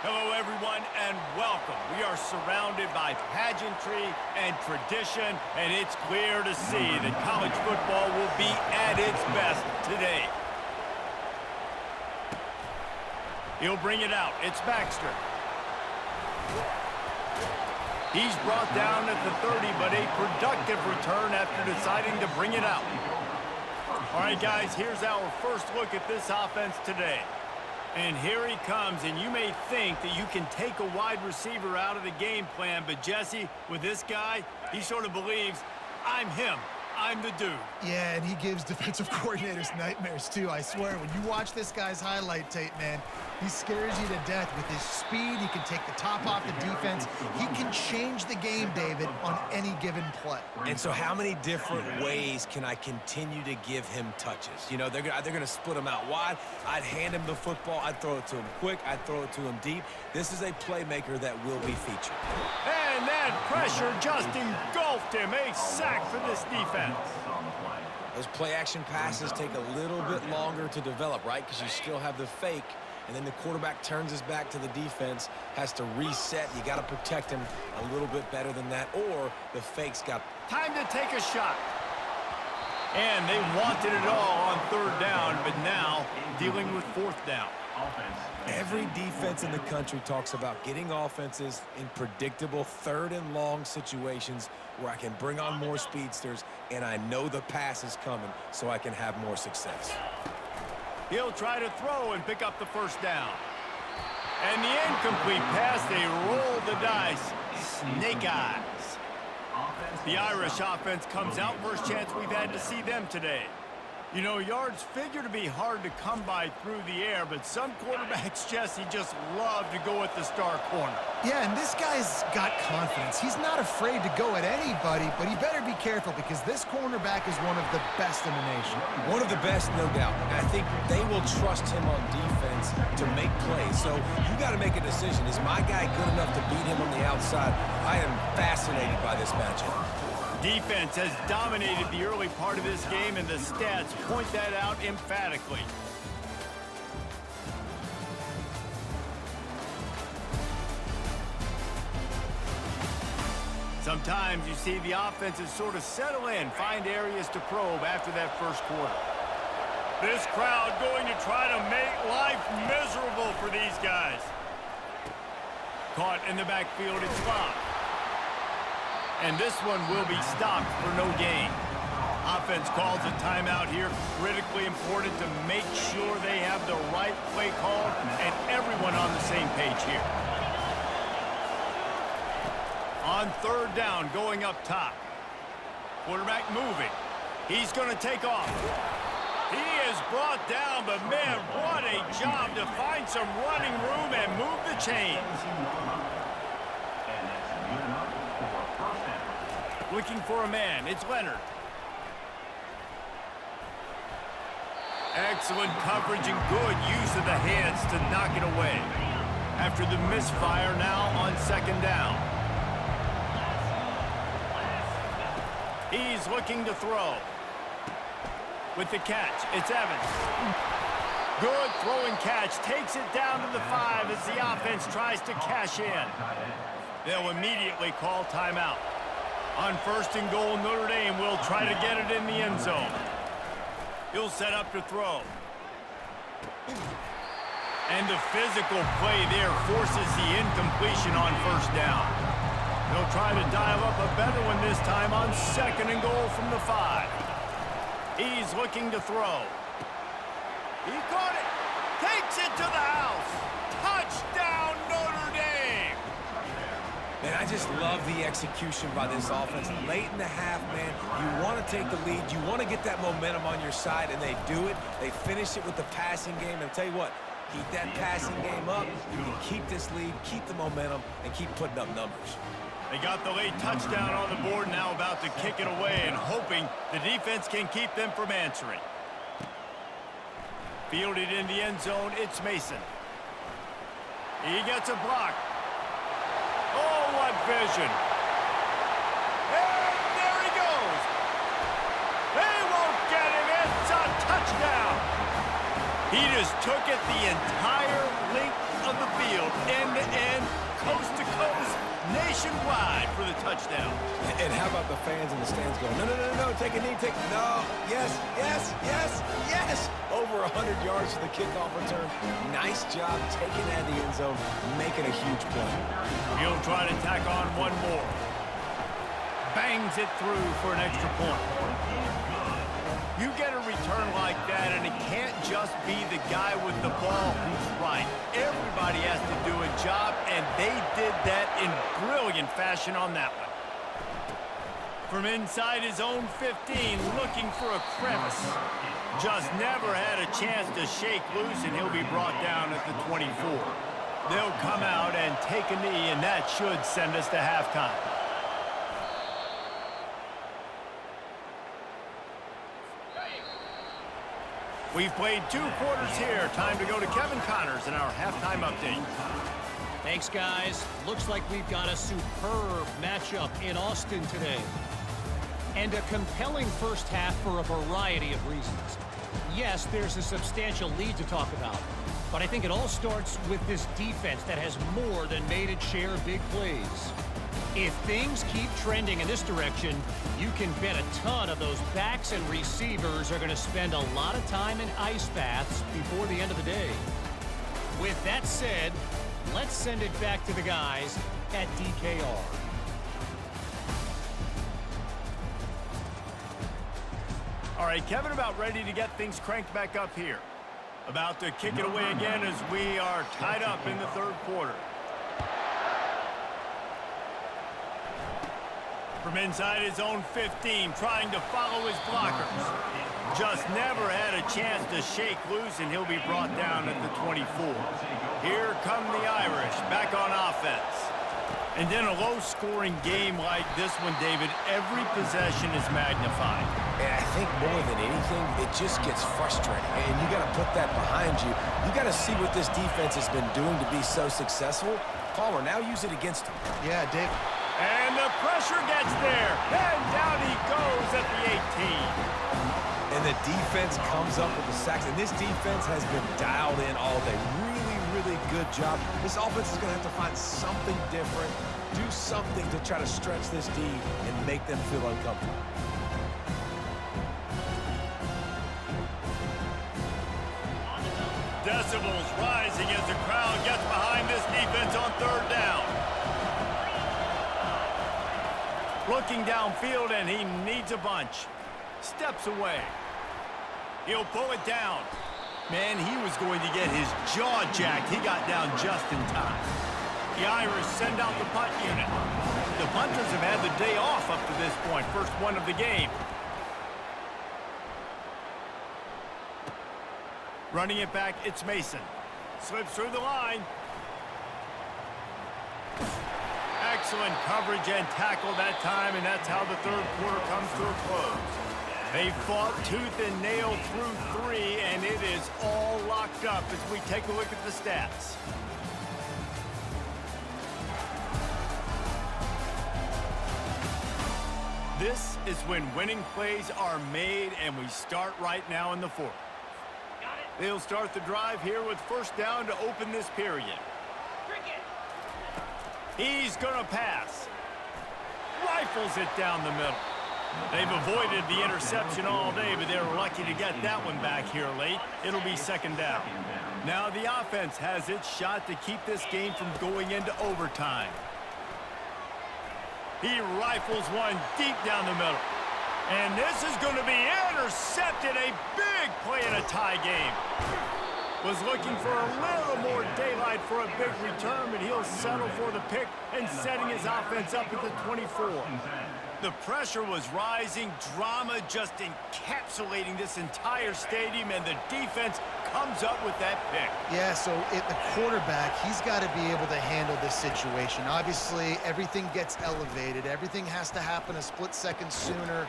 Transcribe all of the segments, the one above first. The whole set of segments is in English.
Hello, everyone, and welcome. We are surrounded by pageantry and tradition, and it's clear to see that college football will be at its best today. He'll bring it out. It's Baxter. He's brought down at the 30, but a productive return after deciding to bring it out. All right, guys, here's our first look at this offense today. And here he comes, and you may think that you can take a wide receiver out of the game plan, but Jesse, with this guy, he sort of believes, I'm him. I'm the dude. Yeah, and he gives defensive coordinators nightmares, too. I swear, when you watch this guy's highlight tape, man, he scares you to death with his speed. He can take the top off the defense. He can change the game, David, on any given play. And so how many different ways can I continue to give him touches? You know, they're going to split him out wide. I'd hand him the football. I'd throw it to him quick. I'd throw it to him deep. This is a playmaker that will be featured. And that pressure just engulfed him. A sack for this defense. Those play-action passes take a little bit longer to develop, right? Because you still have the fake, and then the quarterback turns his back to the defense, has to reset. You got to protect him a little bit better than that, or the fake's got... Time to take a shot. And they wanted it all on third down, but now dealing with fourth down. Every defense in the country talks about getting offenses in predictable third and long situations where I can bring on more speedsters and I know the pass is coming so I can have more success. He'll try to throw and pick up the first down. And the incomplete pass, they roll the dice. Snake eyes. The Irish offense comes out. First chance we've had to see them today. You know, yards figure to be hard to come by through the air, but some quarterbacks, Jesse, just love to go at the star corner. Yeah, and this guy's got confidence. He's not afraid to go at anybody, but he better be careful because this cornerback is one of the best in the nation. One of the best, no doubt. And I think they will trust him on defense to make plays. So you got to make a decision. Is my guy good enough to beat him on the outside? I am fascinated by this matchup. Defense has dominated the early part of this game, and the stats point that out emphatically. Sometimes you see the offenses sort of settle in, find areas to probe after that first quarter. This crowd going to try to make life miserable for these guys. Caught in the backfield, it's Rojas. And this one will be stopped for no gain. Offense calls a timeout here. Critically important to make sure they have the right play call and everyone on the same page here. On third down, going up top. Quarterback moving. He's going to take off. He is brought down, but man, what a job to find some running room and move the chains. Looking for a man. It's Leonard. Excellent coverage and good use of the hands to knock it away. After the misfire, now on second down. He's looking to throw. With the catch, it's Evans. Good throwing catch. Takes it down to the 5 as the offense tries to cash in. They'll immediately call timeout. On first and goal, Notre Dame will try to get it in the end zone. He'll set up to throw. And the physical play there forces the incompletion on first down. They'll try to dial up a better one this time on second and goal from the 5. He's looking to throw. He caught it. Takes it to the house. Touchdown, Notre Dame. Man, I just love the execution by this offense. Late in the half, man, you want to take the lead. You want to get that momentum on your side, and they do it. They finish it with the passing game. And I'll tell you what, keep that passing game up. You can keep this lead, keep the momentum, and keep putting up numbers. They got the late touchdown on the board, now about to kick it away and hoping the defense can keep them from answering. Fielded in the end zone, it's Mason. He gets a block. Oh, what vision. And there he goes. They won't get him. It's a touchdown. He just took it the entire length of the field, and nationwide for the touchdown. And how about the fans in the stands going, no, no, no, no, take a knee, no, yes, yes, yes, yes. Over 100 yards for the kickoff return. Nice job taking that in the end zone, making a huge play. He'll try to tack on one more. Bangs it through for an extra point. You get a return like that, and it can't just be the guy with the ball who's right. Everybody has to do a job, and they did that in brilliant fashion on that one. From inside his own 15, looking for a crevice. Just never had a chance to shake loose, and he'll be brought down at the 24. They'll come out and take a knee, and that should send us to halftime. We've played 2 quarters here. Time to go to Kevin Connors in our halftime update. Thanks, guys. Looks like we've got a superb matchup in Austin today. And a compelling first half for a variety of reasons. Yes, there's a substantial lead to talk about, but I think it all starts with this defense that has more than made its share of big plays. If things keep trending in this direction, you can bet a ton of those backs and receivers are going to spend a lot of time in ice baths before the end of the day. With that said, let's send it back to the guys at DKR. All right, Kevin, about ready to get things cranked back up here. About to kick it away again as we are tied up in the 3rd quarter. From inside his own 15, trying to follow his blockers. Just never had a chance to shake loose, and he'll be brought down at the 24. Here come the Irish, back on offense. And in a low-scoring game like this one, David, every possession is magnified. And I think more than anything, it just gets frustrating. And you got to put that behind you. You got to see what this defense has been doing to be so successful. Palmer, now use it against him. Yeah, Dave. And the pressure gets there. And down he goes at the 18. And the defense comes up with the sacks. And this defense has been dialed in all day. Really good job. This offense is going to have to find something different, do something to try to stretch this D and make them feel uncomfortable. Decibels rising as the crowd gets behind this defense on 3rd down. Looking downfield, and he needs a bunch. Steps away. He'll pull it down. Man, he was going to get his jaw jacked. He got down just in time. The Irish send out the punt unit. The punters have had the day off up to this point. First one of the game. Running it back, it's Mason. Slips through the line. Excellent coverage and tackle that time, and that's how the 3rd quarter comes to a close. They fought tooth and nail through 3, and it is all locked up as we take a look at the stats. This is when winning plays are made, and we start right now in the 4th. They'll start the drive here with 1st down to open this period. He's going to pass. Rifles it down the middle. They've avoided the interception all day, but they're lucky to get that one back here late. It'll be 2nd down. Now the offense has its shot to keep this game from going into overtime. He rifles one deep down the middle. And this is going to be intercepted. A big play in a tie game. Was looking for a little more daylight for a big return, but he'll settle for the pick and setting his offense up at the 24. The pressure was rising, drama just encapsulating this entire stadium, and the defense comes up with that pick. Yeah, so the quarterback, he's got to be able to handle this situation. Obviously, everything gets elevated. Everything has to happen a split second sooner.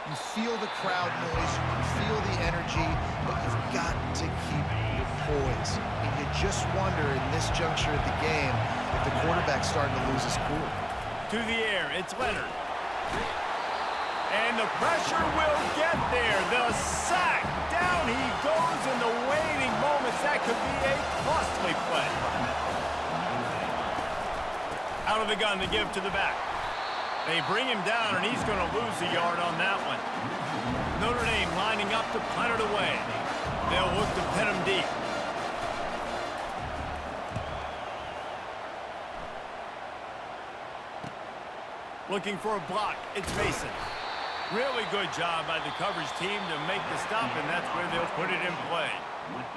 You feel the crowd noise, you can feel the energy, but you've got to keep your poise. And you just wonder in this juncture of the game if the quarterback's starting to lose his cool. To the air, it's Leonard. And the pressure will get there. The sack. Down he goes in the waiting moments. That could be a costly play. Out Out of the gun to give to the back. They bring him down, and he's going to lose a yard on that one. Notre Dame lining up to punt it away. They'll look to pin him deep. Looking for a block. It's Mason. Really good job by the coverage team to make the stop, and that's where they'll put it in play.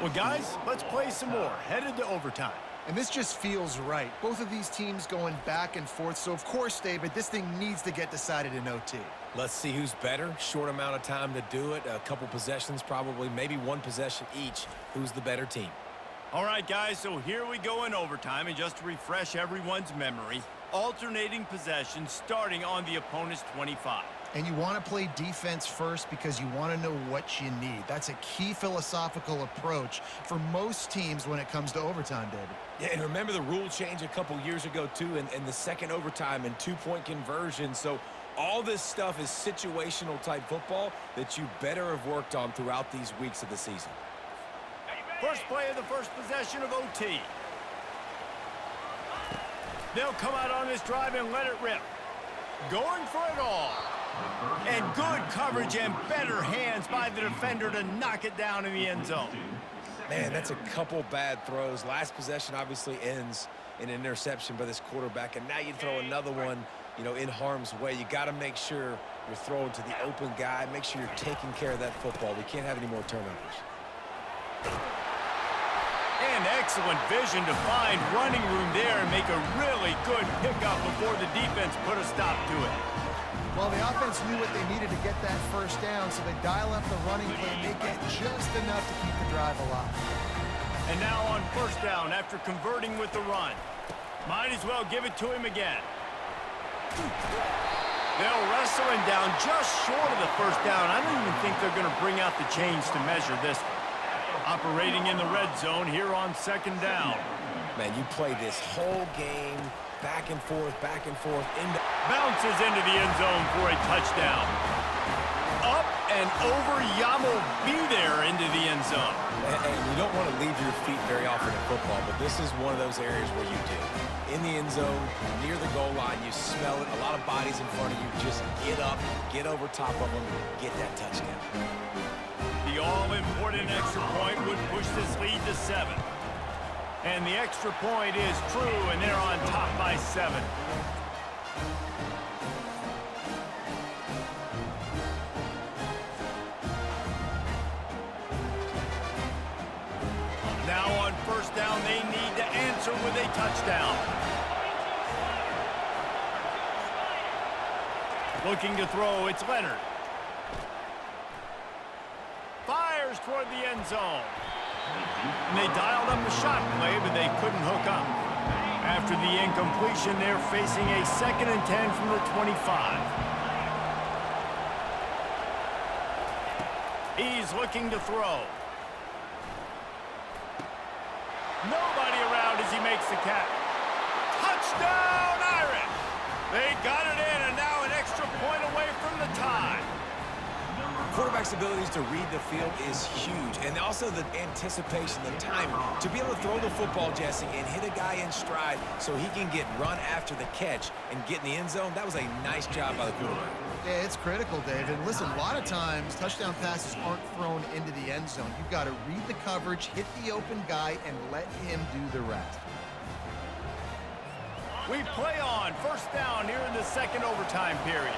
Well, guys, let's play some more. Headed to overtime. And this just feels right. Both of these teams going back and forth. So, of course, David, this thing needs to get decided in OT. Let's see who's better. Short amount of time to do it. A couple possessions probably, maybe one possession each. Who's the better team? All right, guys, so here we go in overtime. And just to refresh everyone's memory, alternating possessions starting on the opponent's 25. And you want to play defense first because you want to know what you need. That's a key philosophical approach for most teams when it comes to overtime, David. Yeah, and remember the rule change a couple years ago, too, in the second overtime and two-point conversion. So all this stuff is situational type football that you better have worked on throughout these weeks of the season. First play of the first possession of OT. They'll come out on this drive and let it rip. Going for it all. And good coverage and better hands by the defender to knock it down in the end zone. Man, that's a couple bad throws. Last possession obviously ends in an interception by this quarterback, and now you throw another one, you know, in harm's way. You got to make sure you're throwing to the open guy. Make sure you're taking care of that football. We can't have any more turnovers. And excellent vision to find running room there and make a really good pickup before the defense put a stop to it. Well, the offense knew what they needed to get that first down, so they dial up the running play and make it just enough to keep the drive alive. And now on first down after converting with the run. Might as well give it to him again. They'll wrestle him down just short of the first down. I don't even think they're going to bring out the chains to measure this one. Operating in the red zone here on second down. Man, you play this whole game back and forth, bounces into the end zone for a touchdown. Up and over, Yamo be there into the end zone. And you don't want to leave your feet very often in football, but this is one of those areas where you do. In the end zone, near the goal line, you smell it. A lot of bodies in front of you. Just get up, get over top of them, get that touchdown. The all-important extra point would push this lead to 7. And the extra point is true, and they're on top by 7. Now on first down, they need to answer with a touchdown. Looking to throw, it's Leonard. Fires toward the end zone. And they dialed up a shot play, but they couldn't hook up. After the incompletion, they're facing a 2nd and 10 from the 25. He's looking to throw. Nobody around as he makes the catch. Touchdown, Irish! They got it in, and now an extra point away from the tie. Quarterback's abilities to read the field is huge, and also the anticipation, the timing. To be able to throw the football, Jesse, and hit a guy in stride so he can get run after the catch and get in the end zone, that was a nice job by the quarterback. Yeah, it's critical, David. Listen, a lot of times touchdown passes aren't thrown into the end zone. You've got to read the coverage, hit the open guy, and let him do the rest. We play on first down here in the second overtime period.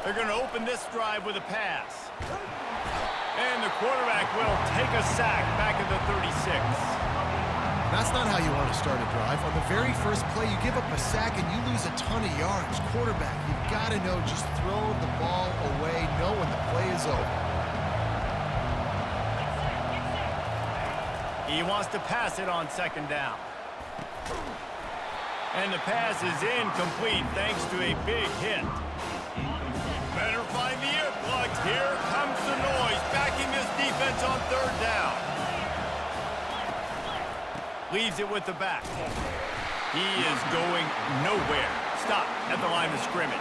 They're going to open this drive with a pass. And the quarterback will take a sack back at the 36. That's not how you want to start a drive. On the very first play, you give up a sack and you lose a ton of yards. Quarterback, you've got to know, just throw the ball away, know when the play is over. He wants to pass it on second down. And the pass is incomplete thanks to a big hit. Better find the earplugs. Here comes the noise, backing this defense on third down. Leaves it with the back. He is going nowhere. Stop at the line of scrimmage.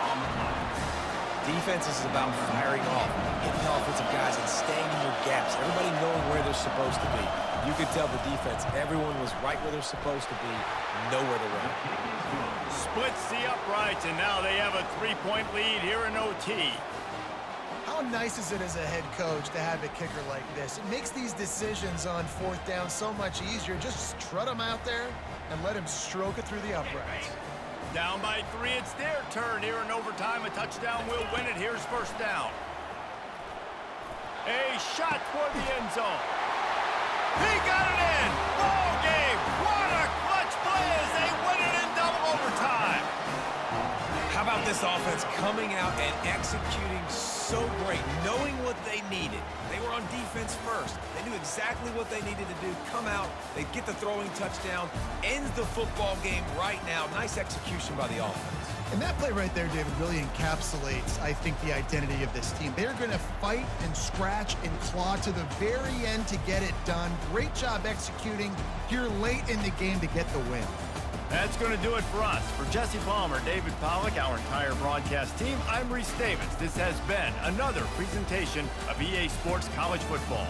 Defense is about firing off, hitting the offensive guys, and staying in your gaps. Everybody knowing where they're they're supposed to be. You could tell the defense, everyone was right where they're supposed to be, nowhere to run. Splits the uprights, and now they have a 3-point lead here in OT. How nice is it as a head coach to have a kicker like this? It makes these decisions on 4th down so much easier. Just strut him out there and let him stroke it through the uprights. Down by 3, it's their turn here in overtime. A touchdown will win it. Here's 1st down. A shot toward the end zone. He got it in. Ball game. What a clutch play as they win it in double overtime. How about this offense coming out and executing so great, knowing what they needed. They were on defense first. They knew exactly what they needed to do. Come out, they get the throwing touchdown, ends the football game right now. Nice execution by the offense. And that play right there, David, really encapsulates, I think, the identity of this team. They're going to fight and scratch and claw to the very end to get it done. Great job executing here late in the game to get the win. That's going to do it for us. For Jesse Palmer, David Pollack, our entire broadcast team, I'm Reese Davis. This has been another presentation of EA Sports College Football.